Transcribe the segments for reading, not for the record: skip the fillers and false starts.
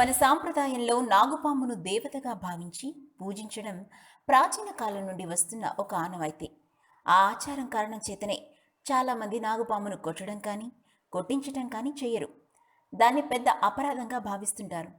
మన సాంప్రదాయంలో నాగుపామును దేవతగా భావించి పూజించడం ప్రాచీన కాలం నుండి వస్తున్న ఒక ఆనవాయితీ. ఆ ఆచారం కారణం చేతనే చాలామంది నాగుపామును కొట్టడం కానీ కొట్టించడం కానీ చేయరు. దాన్ని పెద్ద అపరాధంగా భావిస్తుంటారు.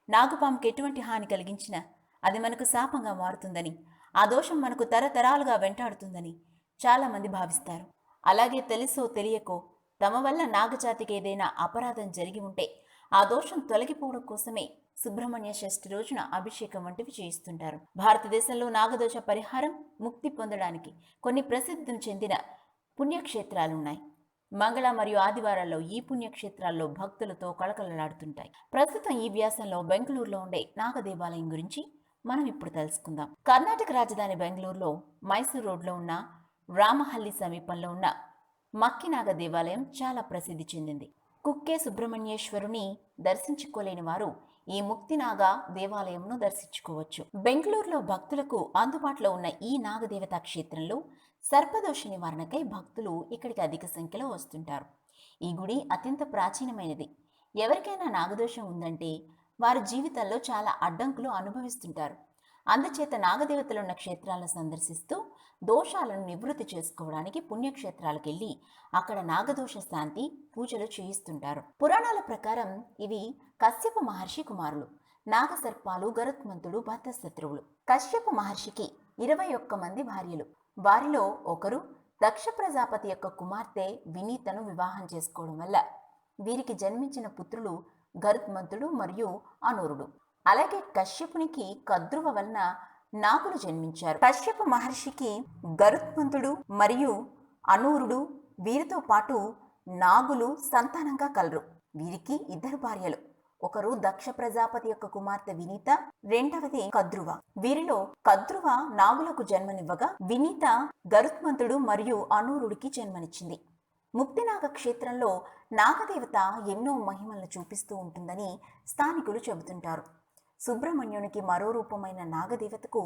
నాగుపాముకి ఎటువంటి హాని కలిగించినా అది మనకు శాపంగా మారుతుందని, ఆ దోషం మనకు తరతరాలుగా వెంటాడుతుందని చాలామంది భావిస్తారు. అలాగే తెలుసో తెలియకో తమ వల్ల నాగజాతికి ఏదైనా అపరాధం జరిగి ఉంటే ఆ దోషం తొలగిపోవడం కోసమే సుబ్రహ్మణ్య షష్ఠి రోజున అభిషేకం వంటివి చేయిస్తుంటారు. భారతదేశంలో నాగదోష పరిహారం, ముక్తి పొందడానికి కొన్ని ప్రసిద్ధి చెందిన పుణ్యక్షేత్రాలున్నాయి. మంగళ మరియు ఆదివారాల్లో ఈ పుణ్యక్షేత్రాల్లో భక్తులతో కళకళలాడుతుంటాయి. ప్రస్తుతం ఈ వ్యాసంలో బెంగళూరులో ఉండే నాగ దేవాలయం గురించి మనం ఇప్పుడు తెలుసుకుందాం. కర్ణాటక రాజధాని బెంగళూరులో మైసూర్ రోడ్లో ఉన్న రామహల్లి సమీపంలో ఉన్న మక్కినాగ దేవాలయం చాలా ప్రసిద్ధి చెందింది. కుక్కే సుబ్రహ్మణ్యేశ్వరుని దర్శించుకోలేని వారు ఈ ముక్తినాగ దేవాలయంను దర్శించుకోవచ్చు. బెంగళూరులో భక్తులకు అందుబాటులో ఉన్న ఈ నాగదేవతా క్షేత్రంలో సర్పదోష నివారణకై భక్తులు ఇక్కడికి అధిక సంఖ్యలో వస్తుంటారు. ఈ గుడి అత్యంత ప్రాచీనమైనది. ఎవరికైనా నాగదోషం ఉందంటే వారి జీవితంలో చాలా అడ్డంకులు అనుభవిస్తుంటారు. అందుచేత నాగదేవతలున్న క్షేత్రాలను సందర్శిస్తూ దోషాలను నివృత్తి చేసుకోవడానికి పుణ్యక్షేత్రాలకు వెళ్ళి అక్కడ నాగదోష శాంతి పూజలు చేయిస్తుంటారు. పురాణాల ప్రకారం ఇవి కశ్యప మహర్షి కుమారులు. నాగసర్పాలు గరుత్మంతుడు బద్ధశత్రువులు. కశ్యప మహర్షికి 21 మంది భార్యలు. వారిలో ఒకరు దక్ష ప్రజాపతి యొక్క కుమార్తె వినీతను వివాహం చేసుకోవడం వల్ల వీరికి జన్మించిన పుత్రులు గరుత్మంతుడు మరియు అనూరుడు. అలాగే కశ్యపునికి కద్రువ వలన నాగులు జన్మించారు. కశ్యప మహర్షికి గరుత్మంతుడు మరియు అనూరుడు, వీరితో పాటు నాగులు సంతానంగా కలరు. వీరికి 2 భార్యలు. ఒకరు దక్ష ప్రజాపతి యొక్క కుమార్తె వినీత, రెండవది కద్రువ. వీరిలో కద్రువ నాగులకు జన్మనివ్వగా వినీత గరుత్మంతుడు మరియు అనూరుడికి జన్మనిచ్చింది. ముక్తినాగ క్షేత్రంలో నాగదేవత ఎన్నో మహిమలను చూపిస్తూ ఉంటుందని స్థానికులు చెబుతుంటారు. సుబ్రహ్మణ్యునికి మరో రూపమైన నాగదేవతకు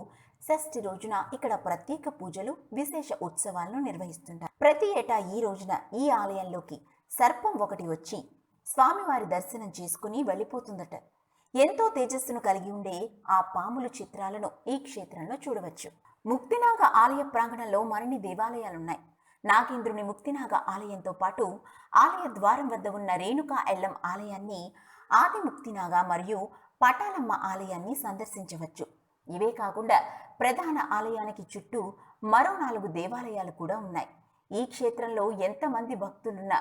షష్ఠి రోజున ఇక్కడ ప్రత్యేక పూజలు, విశేష ఉత్సవాలను నిర్వహిస్తుంటారు. ప్రతి ఏటా ఈ రోజున ఈ ఆలయంలోకి సర్పం ఒకటి వచ్చి స్వామివారి దర్శనం చేసుకుని వెళ్ళిపోతుందట. ఎంతో తేజస్సును కలిగి ఉండే ఆ పాముల చిత్రాలను ఈ క్షేత్రంలో చూడవచ్చు. ముక్తినాగ ఆలయ ప్రాంగణంలో మరిన్ని దేవాలయాలున్నాయి. నాగేంద్రుని ముక్తినాగ ఆలయంతో పాటు ఆలయ ద్వారం వద్ద ఉన్న రేణుకా ఎల్లం ఆలయాన్ని, ఆది ముక్తినాగ మరియు పటాలమ్మ ఆలయాన్ని సందర్శించవచ్చు. ఇవే కాకుండా ప్రధాన ఆలయానికి చుట్టూ మరో 4 దేవాలయాలు కూడా ఉన్నాయి. ఈ క్షేత్రంలో ఎంతమంది భక్తులున్నా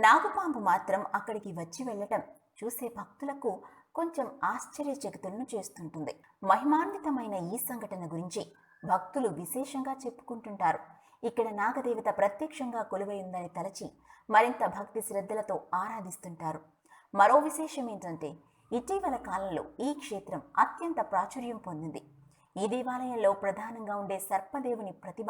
నాగుపాము మాత్రం అక్కడికి వచ్చి వెళ్ళటం చూసే భక్తులకు కొంచెం ఆశ్చర్యచకితులను చేస్తుంటుంది. మహిమాన్వితమైన ఈ సంఘటన గురించి భక్తులు విశేషంగా చెప్పుకుంటుంటారు. ఇక్కడ నాగదేవత ప్రత్యక్షంగా కొలువై ఉందని తలచి మరింత భక్తి శ్రద్ధలతో ఆరాధిస్తుంటారు. మరో విశేషం ఏంటంటే ఇటీవల కాలంలో ఈ క్షేత్రం అత్యంత ప్రాచుర్యం పొందింది. ఈ దేవాలయంలో ప్రధానంగా ఉండే సర్పదేవుని ప్రతిమ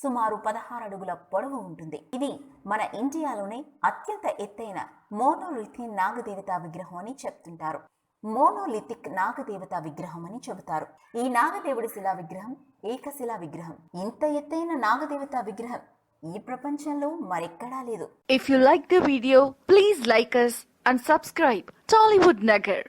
సుమారు 16 అడుగుల పొడవు ఉంటుంది. ఇది మన ఇండియాలోనే అత్యంత ఎత్తైన మోనోలిథిక్ నాగదేవతా విగ్రహం అని చెప్తుంటారు. మోనోలిథిక్ నాగదేవతా విగ్రహం అని చెబుతారు. ఈ నాగదేవుడి శిలా విగ్రహం ఏకశిలా విగ్రహం. ఇంత ఎత్తైన నాగదేవతా విగ్రహం ఈ ప్రపంచంలో మరెక్కడా లేదు. If you like the video, please like us and subscribe Tollywood Nagar.